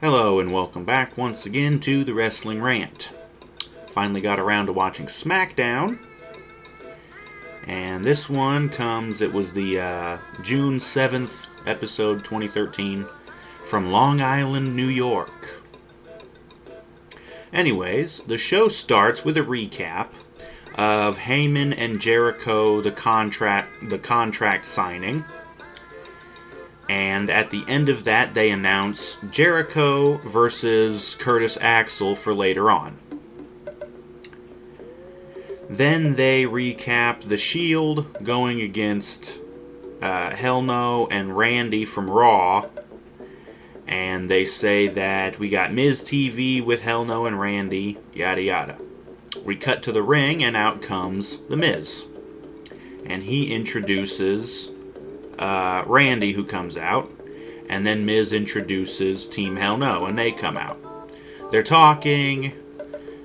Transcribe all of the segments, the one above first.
Hello and welcome back once again to the Wrestling Rant. Finally got around to watching SmackDown. And this one it was the June 7th episode 2013 from Long Island, New York. Anyways, the show starts with a recap of Heyman and Jericho, the contract signing. And at the end of that, they announce Jericho versus Curtis Axel for later on. Then they recap the Shield going against Hell No and Randy from Raw. And they say that we got Miz TV with Hell No and Randy, yada yada. We cut to the ring and out comes The Miz. And he introduces Randy, who comes out, and then Miz introduces Team Hell No, and they come out. They're talking,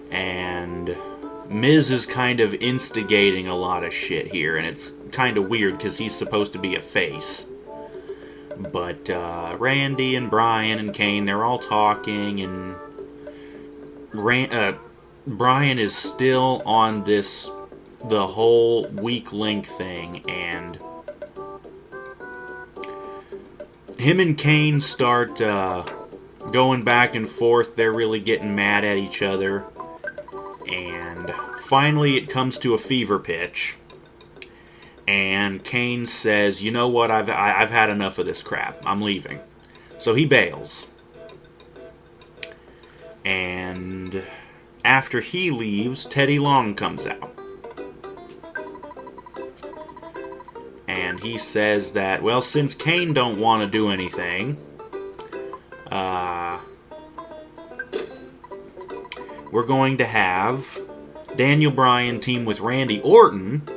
and Miz is kind of instigating a lot of shit here, and it's kind of weird because he's supposed to be a face. But Randy and Bryan and Kane, they're all talking, and Bryan is still on the whole weak link thing, and him and Kane start going back and forth. They're really getting mad at each other. And finally it comes to a fever pitch. And Kane says, you know what, I've had enough of this crap. I'm leaving. So he bails. And after he leaves, Teddy Long comes out. And he says that, well, since Kane don't want to do anything, we're going to have Daniel Bryan team with Randy Orton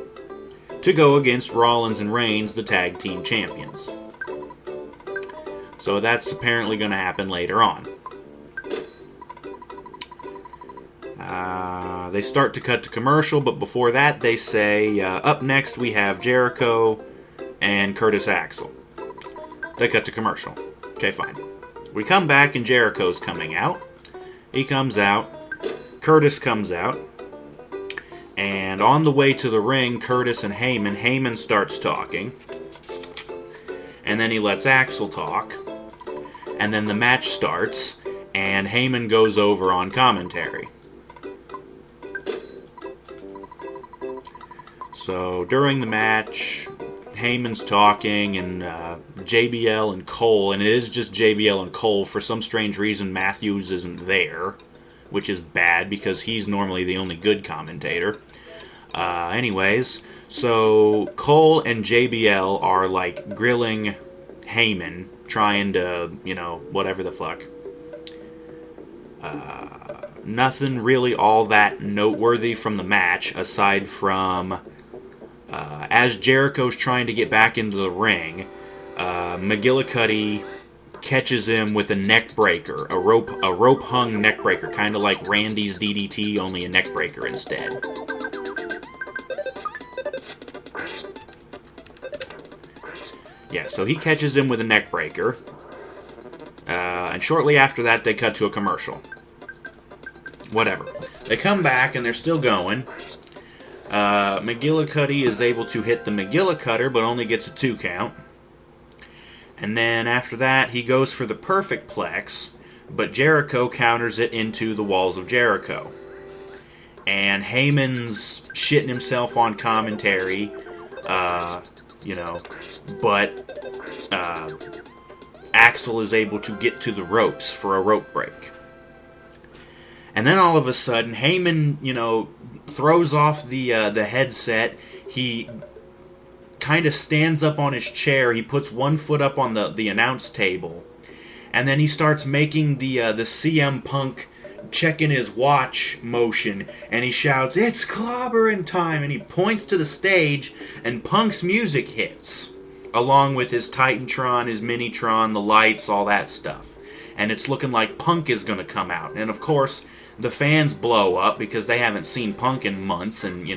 to go against Rollins and Reigns, the tag team champions. So that's apparently going to happen later on. They start to cut to commercial, but before that they say, up next we have Jericho and Curtis Axel. They cut to commercial. Okay, fine. We come back and Jericho's coming out. He comes out. Curtis comes out. And on the way to the ring, Curtis and Heyman starts talking. And then he lets Axel talk. And then the match starts, and Heyman goes over on commentary. So during the match, Heyman's talking, and JBL and Cole, and it is just JBL and Cole. For some strange reason, Matthews isn't there, which is bad because he's normally the only good commentator. Anyways, so Cole and JBL are like grilling Heyman, trying to, whatever the fuck. Nothing really all that noteworthy from the match, aside from as Jericho's trying to get back into the ring, McGillicuddy catches him with a neck breaker, a rope hung neck breaker, kind of like Randy's DDT, only a neck breaker instead. Yeah, so he catches him with a neck breaker, and shortly after that they cut to a commercial. Whatever. They come back and they're still going. McGillicuddy is able to hit the McGillicutter, but only gets a 2 count. And then after that, he goes for the perfect plex, but Jericho counters it into the walls of Jericho. And Heyman's shitting himself on commentary, but Axel is able to get to the ropes for a rope break. And then all of a sudden, Heyman, throws off the headset. He kind of stands up on his chair. He puts one foot up on the announce table. And then he starts making the CM Punk checking his watch motion. And he shouts, "It's clobbering time!" And he points to the stage, and Punk's music hits, along with his Titantron, his Minitron, the lights, all that stuff. And it's looking like Punk is going to come out. And of course, the fans blow up because they haven't seen Punk in months, and,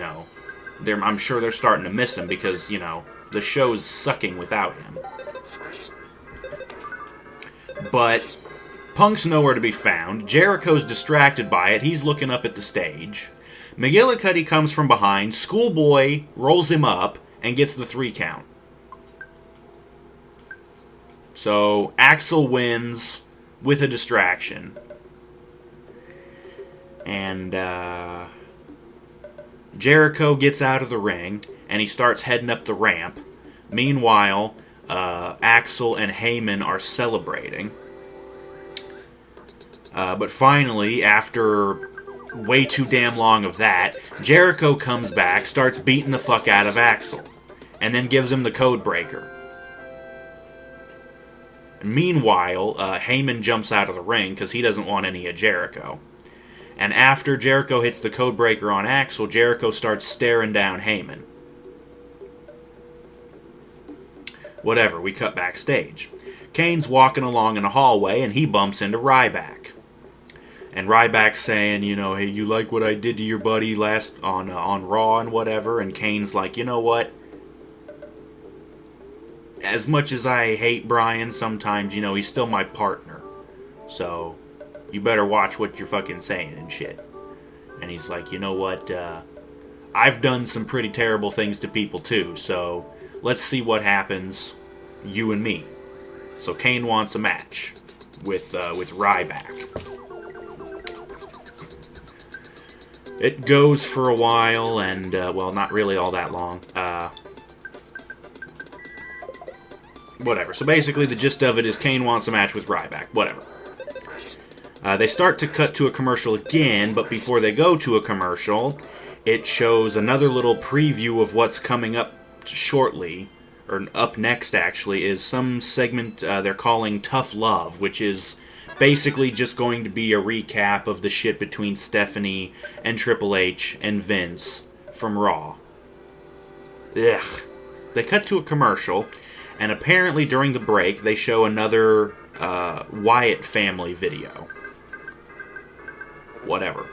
I'm sure they're starting to miss him because, the show's sucking without him. But Punk's nowhere to be found. Jericho's distracted by it. He's looking up at the stage. McGillicuddy comes from behind. Schoolboy rolls him up and gets the 3 count. So Axel wins with a distraction. And Jericho gets out of the ring and he starts heading up the ramp. Meanwhile, Axel and Heyman are celebrating. But finally, after way too damn long of that, Jericho comes back, starts beating the fuck out of Axel, and then gives him the code breaker. Meanwhile, Heyman jumps out of the ring because he doesn't want any of Jericho. And after Jericho hits the code breaker on Axel, Jericho starts staring down Heyman. Whatever, we cut backstage. Kane's walking along in a hallway and he bumps into Ryback. And Ryback's saying, you know, hey, you like what I did to your buddy last on Raw and whatever. And Kane's like, you know what? As much as I hate Bryan sometimes, you know, he's still my partner. So, you better watch what you're fucking saying and shit. And he's like, you know what? I've done some pretty terrible things to people too. So, let's see what happens, you and me. So Kane wants a match with Ryback. It goes for a while, and, well, not really all that long. Whatever. So basically, the gist of it is Kane wants a match with Ryback. Whatever. They start to cut to a commercial again, but before they go to a commercial, it shows another little preview of what's coming up shortly, or up next, actually, is some segment they're calling Tough Love, which is basically just going to be a recap of the shit between Stephanie and Triple H and Vince from Raw. Ugh. They cut to a commercial, and apparently during the break, they show another Wyatt family video. Whatever.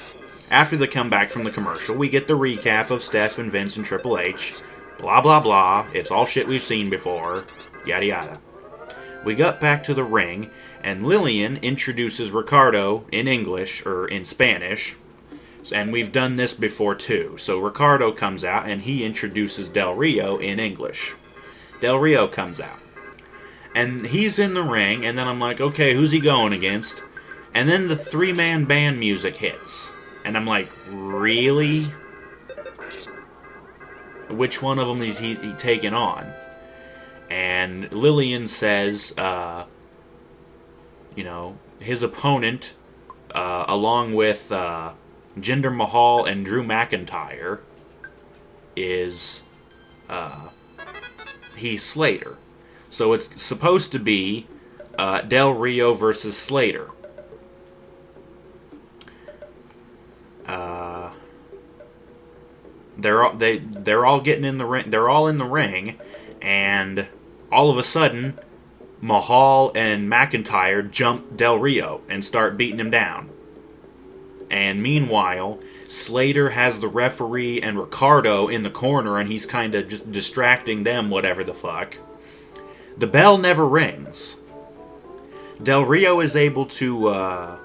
After they come back from the commercial, we get the recap of Steph and Vince and Triple H. Blah, blah, blah. It's all shit we've seen before. Yada, yada. We got back to the ring, and Lillian introduces Ricardo in English, or in Spanish. And we've done this before, too. So Ricardo comes out, and he introduces Del Rio in English. Del Rio comes out. And he's in the ring, and then I'm like, okay, who's he going against? And then the 3-man band music hits. And I'm like, really? Which one of them is he taking on? And Lillian says, you know, his opponent, along with Jinder Mahal and Drew McIntyre, is Heath Slater. So it's supposed to be Del Rio versus Slater. They're all getting in the ring. They're all in the ring, and all of a sudden, Mahal and McIntyre jump Del Rio and start beating him down. And meanwhile, Slater has the referee and Ricardo in the corner, and he's kind of just distracting them, whatever the fuck. The bell never rings. Del Rio is able to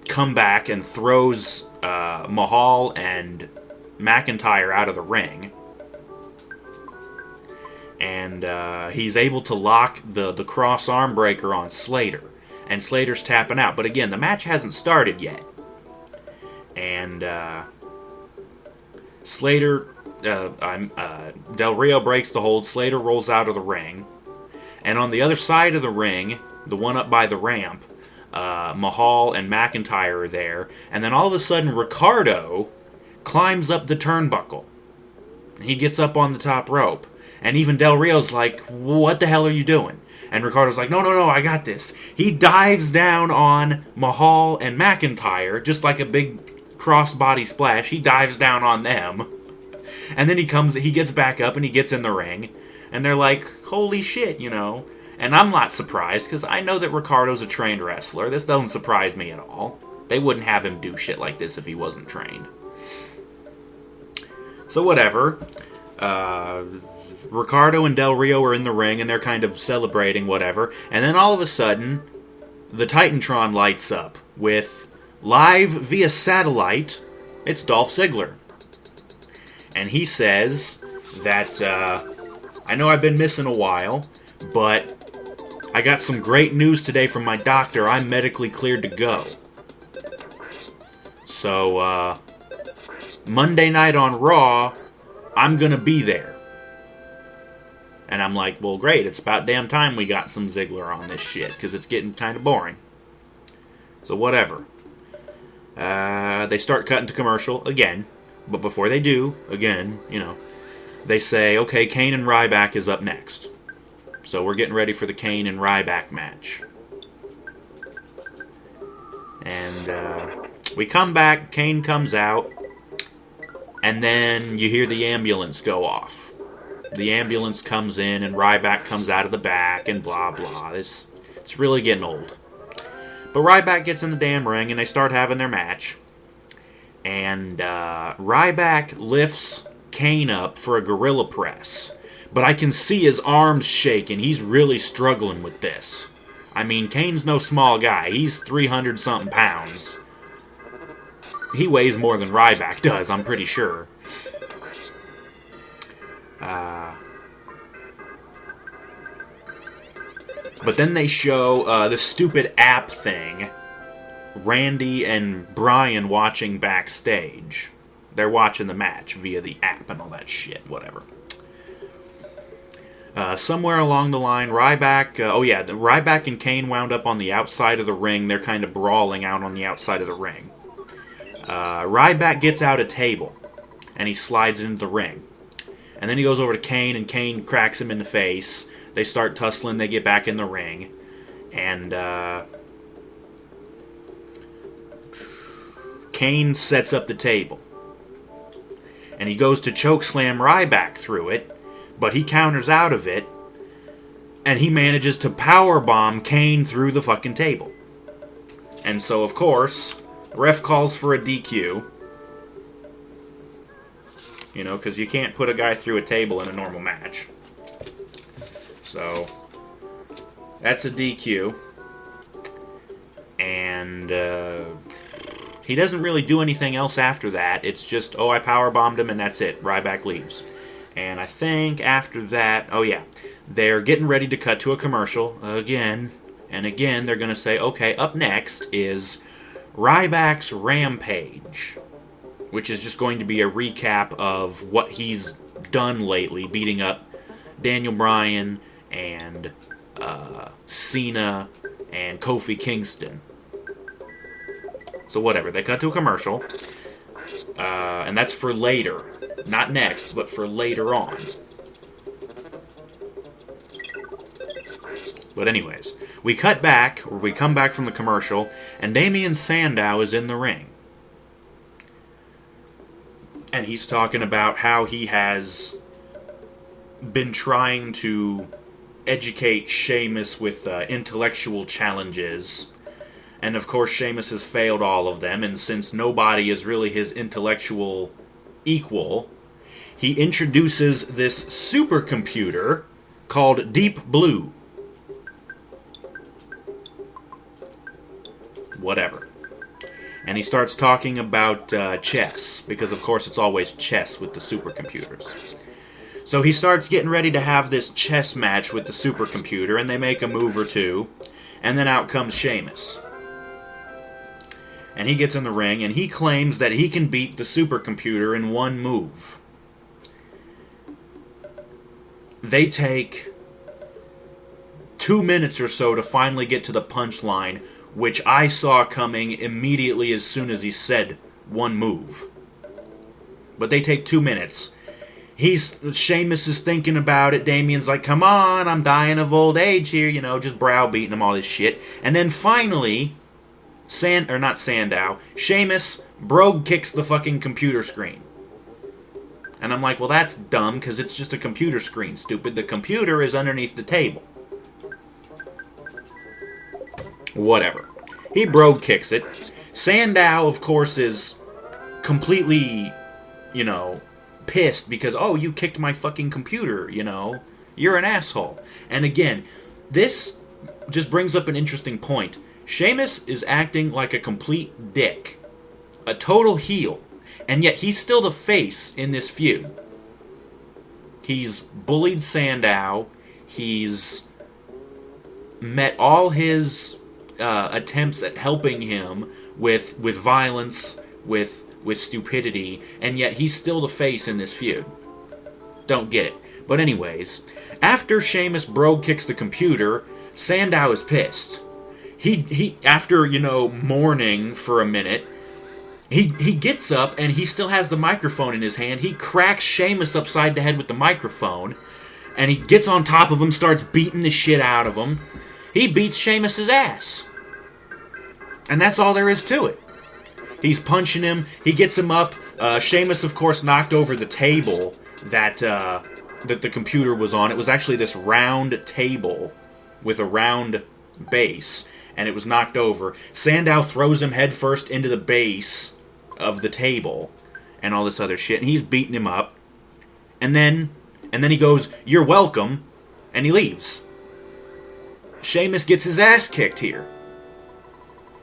come back and throws Mahal and McIntyre out of the ring. And he's able to lock the cross arm breaker on Slater. And Slater's tapping out. But again, the match hasn't started yet. And Del Rio breaks the hold. Slater rolls out of the ring. And on the other side of the ring, the one up by the ramp, Mahal and McIntyre are there. And then all of a sudden, Ricardo climbs up the turnbuckle. He gets up on the top rope. And even Del Rio's like, what the hell are you doing? And Ricardo's like, no, I got this. He dives down on Mahal and McIntyre, just like a big crossbody splash. He dives down on them. And then he gets back up and he gets in the ring. And they're like, holy shit, you know. And I'm not surprised, because I know that Ricardo's a trained wrestler. This doesn't surprise me at all. They wouldn't have him do shit like this if he wasn't trained. So whatever. Ricardo and Del Rio are in the ring, and they're kind of celebrating, whatever. And then all of a sudden, the Titantron lights up with, live via satellite, it's Dolph Ziggler. And he says that, I know I've been missing a while, but I got some great news today from my doctor. I'm medically cleared to go. So, Monday night on Raw, I'm gonna be there. And I'm like, well, great, it's about damn time we got some Ziggler on this shit, because it's getting kind of boring. So whatever. They start cutting to commercial again, but before they do, again, they say, okay, Kane and Ryback is up next. So we're getting ready for the Kane and Ryback match. And we come back, Kane comes out, and then you hear the ambulance go off. The ambulance comes in, and Ryback comes out of the back, and blah, blah. It's really getting old. But Ryback gets in the damn ring, and they start having their match. And Ryback lifts Kane up for a gorilla press. But I can see his arms shaking. He's really struggling with this. I mean, Kane's no small guy. He's 300-something pounds. He weighs more than Ryback does, I'm pretty sure. But then they show the stupid app thing. Randy and Bryan watching backstage. They're watching the match via the app and all that shit. Whatever. Somewhere along the line, Ryback... Ryback and Kane wound up on the outside of the ring. They're kind of brawling out on the outside of the ring. Ryback gets out a table. And he slides into the ring. And then he goes over to Kane, and Kane cracks him in the face. They start tussling, they get back in the ring. And, Kane sets up the table. And he goes to chokeslam Ryback through it, but he counters out of it, and he manages to powerbomb Kane through the fucking table. And so, of course, the ref calls for a DQ. Because you can't put a guy through a table in a normal match. So, that's a DQ. And, he doesn't really do anything else after that. It's just, I powerbombed him and that's it. Ryback leaves. And I think after that, they're getting ready to cut to a commercial again. And again, they're going to say, okay, up next is Ryback's Rampage. Which is just going to be a recap of what he's done lately, beating up Daniel Bryan and Cena and Kofi Kingston. So whatever, they cut to a commercial, and that's for later. Not next, but for later on. But anyways, we come back from the commercial, and Damien Sandow is in the ring. And he's talking about how he has been trying to educate Sheamus with intellectual challenges. And of course, Sheamus has failed all of them. And since nobody is really his intellectual equal, he introduces this supercomputer called Deep Blue. Whatever. And he starts talking about chess, because of course it's always chess with the supercomputers. So he starts getting ready to have this chess match with the supercomputer, and they make a move or two, and then out comes Sheamus. And he gets in the ring, and he claims that he can beat the supercomputer in one move. They take 2 minutes or so to finally get to the punchline, which I saw coming immediately as soon as he said one move. But they take 2 minutes. Sheamus is thinking about it. Damien's like, come on, I'm dying of old age here, just browbeating him, all this shit. And then finally, Sheamus brogue kicks the fucking computer screen. And I'm like, well, that's dumb, because it's just a computer screen, stupid. The computer is underneath the table. Whatever. He brogue kicks it. Sandow, of course, is completely, pissed because, you kicked my fucking computer, You're an asshole. And again, this just brings up an interesting point. Sheamus is acting like a complete dick. A total heel. And yet he's still the face in this feud. He's bullied Sandow. He's met all his attempts at helping him with violence, with stupidity, and yet he's still the face in this feud. Don't get it. But anyways, after Sheamus bro kicks the computer, Sandow is pissed. He after, mourning for a minute, he gets up and he still has the microphone in his hand. He cracks Sheamus upside the head with the microphone, and he gets on top of him, starts beating the shit out of him. He beats Sheamus' ass. And that's all there is to it. He's punching him. He gets him up. Sheamus, of course, knocked over the table that the computer was on. It was actually this round table with a round base, and it was knocked over. Sandow throws him headfirst into the base of the table and all this other shit, and he's beating him up. And then he goes, "You're welcome," and he leaves. Sheamus gets his ass kicked here.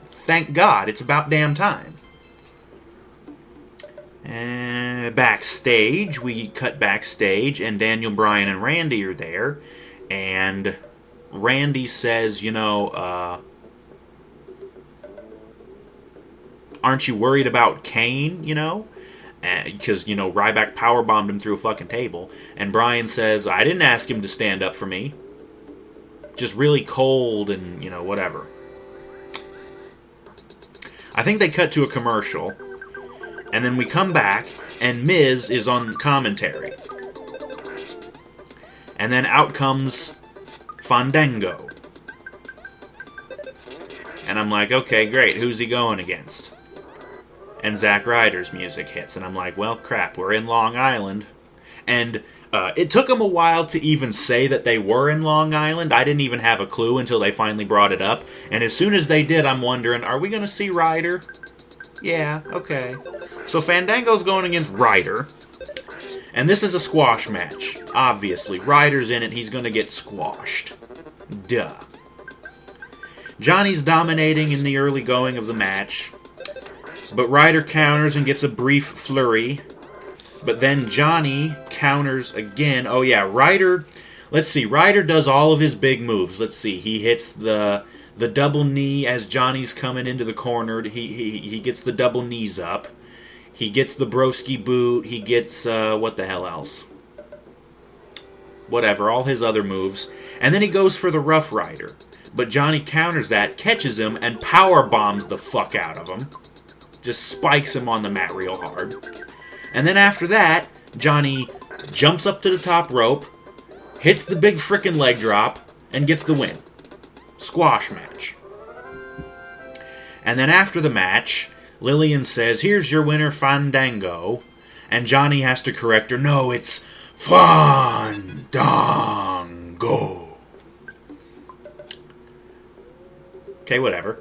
Thank God, it's about damn time. Backstage, we cut backstage, and Daniel Bryan and Randy are there, and Randy says, aren't you worried about Kane, because, Ryback powerbombed him through a fucking table, and Bryan says, I didn't ask him to stand up for me. Just really cold and, whatever. I think they cut to a commercial, and then we come back, and Miz is on commentary. And then out comes Fandango. And I'm like, okay, great, who's he going against? And Zack Ryder's music hits, and I'm like, well, crap, we're in Long Island. And it took them a while to even say that they were in Long Island. I didn't even have a clue until they finally brought it up. And as soon as they did, I'm wondering, are we going to see Ryder? Yeah, okay. So Fandango's going against Ryder. And this is a squash match. Obviously, Ryder's in it. He's going to get squashed. Duh. Johnny's dominating in the early going of the match. But Ryder counters and gets a brief flurry. But then Johnny counters again. Oh yeah, Ryder... Let's see, Ryder does all of his big moves. Let's see, he hits the double knee as Johnny's coming into the corner. He gets the double knees up. He gets the broski boot. He gets, what the hell else? Whatever, all his other moves. And then he goes for the Rough Rider. But Johnny counters that, catches him, and power bombs the fuck out of him. Just spikes him on the mat real hard. And then after that, Johnny jumps up to the top rope, hits the big frickin' leg drop, and gets the win. Squash match. And then after the match, Lillian says, here's your winner, Fandango. And Johnny has to correct her, no, it's Fandango. Okay, whatever.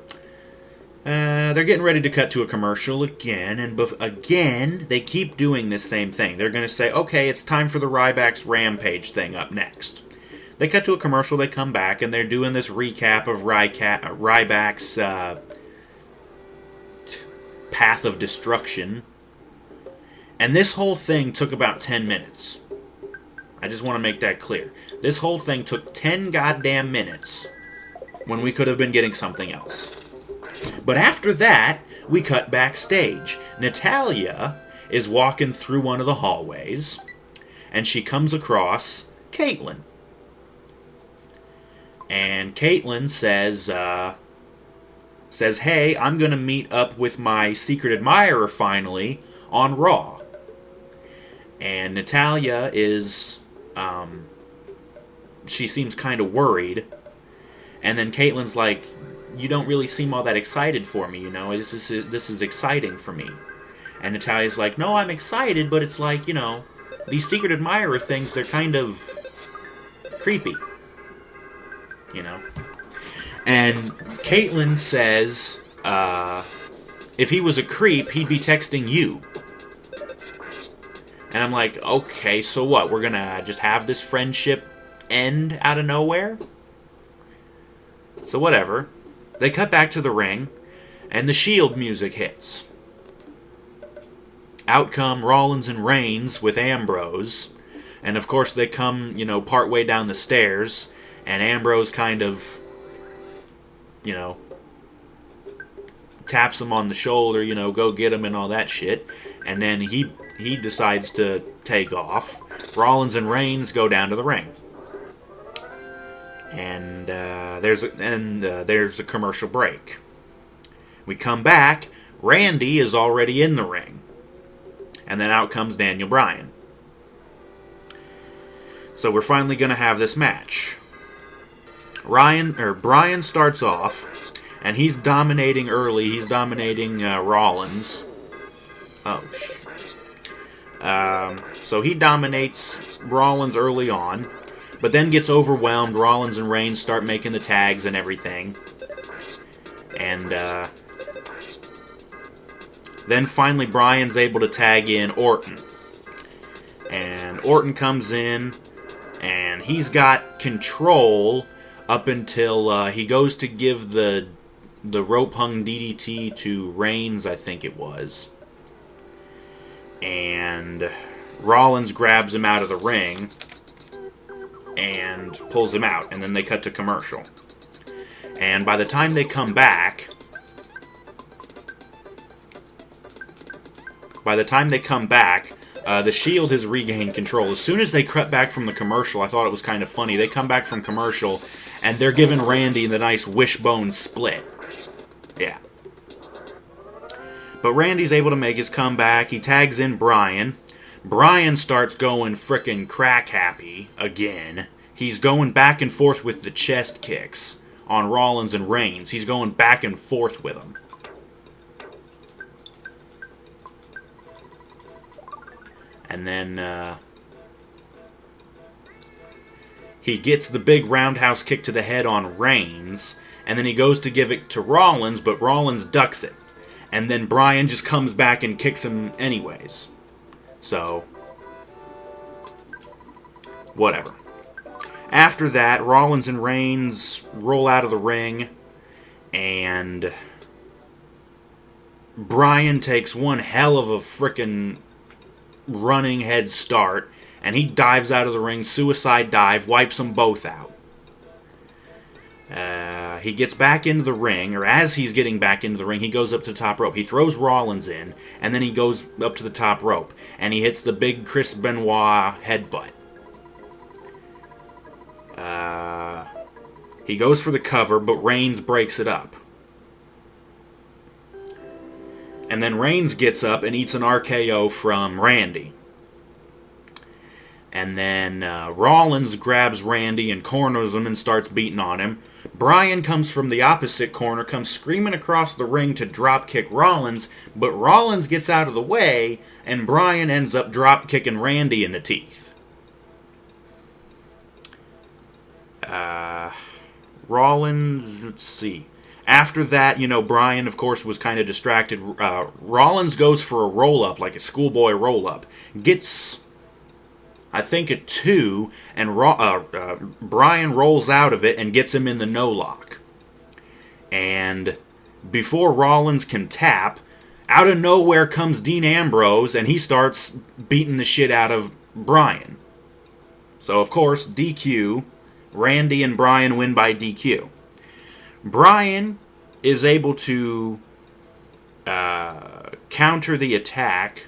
They're getting ready to cut to a commercial again, and again, they keep doing this same thing. They're going to say, okay, it's time for the Ryback's Rampage thing up next. They cut to a commercial, they come back, and they're doing this recap of Ryback's path of destruction. And this whole thing took about 10 minutes. I just want to make that clear. This whole thing took 10 goddamn minutes when we could have been getting something else. But after that, we cut backstage. Natalya is walking through one of the hallways, and she comes across Caitlyn. And Caitlyn says, hey, I'm going to meet up with my secret admirer finally on Raw. And Natalya is, she seems kind of worried. And then Caitlyn's like, you don't really seem all that excited for me, this is exciting for me. And Natalya's like, no, I'm excited, but it's like, these secret admirer things, they're kind of creepy. And Caitlyn says, if he was a creep, he'd be texting you. And I'm like, okay, so what? We're gonna just have this friendship end out of nowhere? So whatever. they cut back to the ring, and the Shield music hits. Out come Rollins and Reigns with Ambrose, and of course they come, part way down the stairs, and Ambrose kind of, taps him on the shoulder, go get him and all that shit, and then he decides to take off. Rollins and Reigns go down to the ring. And there's a commercial break. We come back. Randy is already in the ring, and then out comes Daniel Bryan. So we're finally going to have this match. Bryan starts off, and he's dominating early. He's dominating Rollins. Oh shit. So he dominates Rollins early on, but then gets overwhelmed. Rollins and Reigns start making the tags and everything. And then finally Bryan's able to tag in Orton. And Orton comes in, and he's got control up until he goes to give the rope-hung DDT to Reigns, I think it was. And Rollins grabs him out of the ring and pulls him out, and then they cut to commercial. And by the time they come back, the Shield has regained control. As soon as they cut back from the commercial, I thought it was kind of funny. They come back from commercial, and they're giving Randy the nice wishbone split. Yeah. But Randy's able to make his comeback. He tags in Bryan. Bryan starts going frickin' crack happy again. He's going back and forth with the chest kicks on Rollins and Reigns. He's going back and forth with them. And then he gets the big roundhouse kick to the head on Reigns. And then he goes to give it to Rollins, but Rollins ducks it. And then Bryan just comes back and kicks him anyways. So, whatever. After that, Rollins and Reigns roll out of the ring, and Bryan takes one hell of a frickin' running head start, and he dives out of the ring, suicide dive, wipes them both out. He gets back into the ring, or as he's getting back into the ring, he goes up to the top rope. He throws Rollins in, and then he goes up to the top rope, and he hits the big Chris Benoit headbutt. He goes for the cover, but Reigns breaks it up. And then Reigns gets up and eats an RKO from Randy. And then Rollins grabs Randy and corners him and starts beating on him. Bryan comes from the opposite corner, comes screaming across the ring to drop kick Rollins, but Rollins gets out of the way, and Bryan ends up drop kicking Randy in the teeth. Rollins, let's see. After that, Bryan, of course, was kind of distracted. Rollins goes for a roll-up, like a schoolboy roll-up. Gets, I think, a 2, and Bryan rolls out of it and gets him in the no-lock. And before Rollins can tap, out of nowhere comes Dean Ambrose, and he starts beating the shit out of Bryan. So, of course, DQ. Randy and Bryan win by DQ. Bryan is able to counter the attack.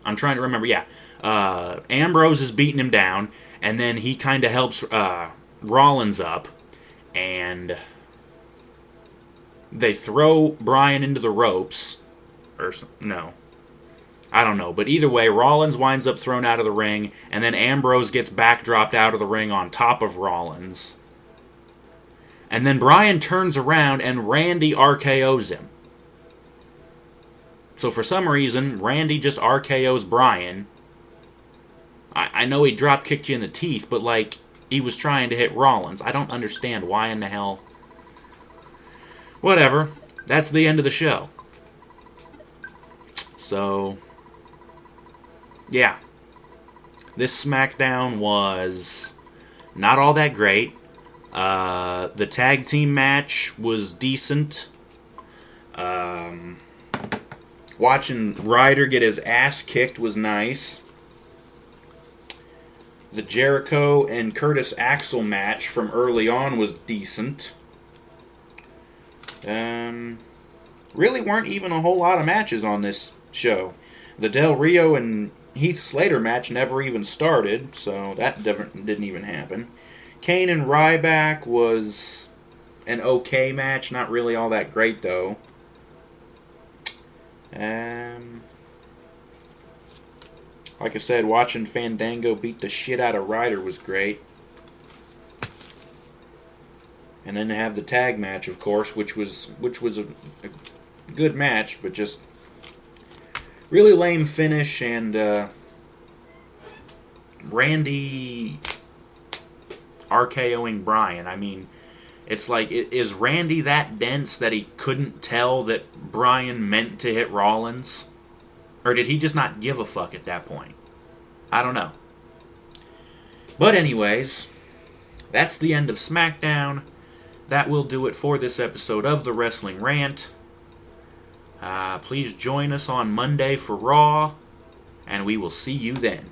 I'm trying to remember. Yeah. Ambrose is beating him down, and then he kind of helps Rollins up, and they throw Bryan into the ropes. Or no. I don't know, but either way, Rollins winds up thrown out of the ring, and then Ambrose gets backdropped out of the ring on top of Rollins. And then Bryan turns around, and Randy RKO's him. So for some reason, Randy just RKO's Bryan. I know he drop kicked you in the teeth, but he was trying to hit Rollins. I don't understand why in the hell. Whatever. That's the end of the show. So, yeah. This SmackDown was not all that great, The tag team match was decent. Watching Ryder get his ass kicked was nice. The Jericho and Curtis Axel match from early on was decent. Really weren't even a whole lot of matches on this show. The Del Rio and Heath Slater match never even started, so that didn't even happen. Kane and Ryback was an okay match, not really all that great though. Like I said, watching Fandango beat the shit out of Ryder was great. And then they have the tag match, of course, which was a good match, but just really lame finish, and Randy RKOing Bryan. I mean, it's like, is Randy that dense that he couldn't tell that Bryan meant to hit Rollins? Or did he just not give a fuck at that point? I don't know. But anyways, that's the end of SmackDown. That will do it for this episode of the Wrestling Rant. Please join us on Monday for Raw, and we will see you then.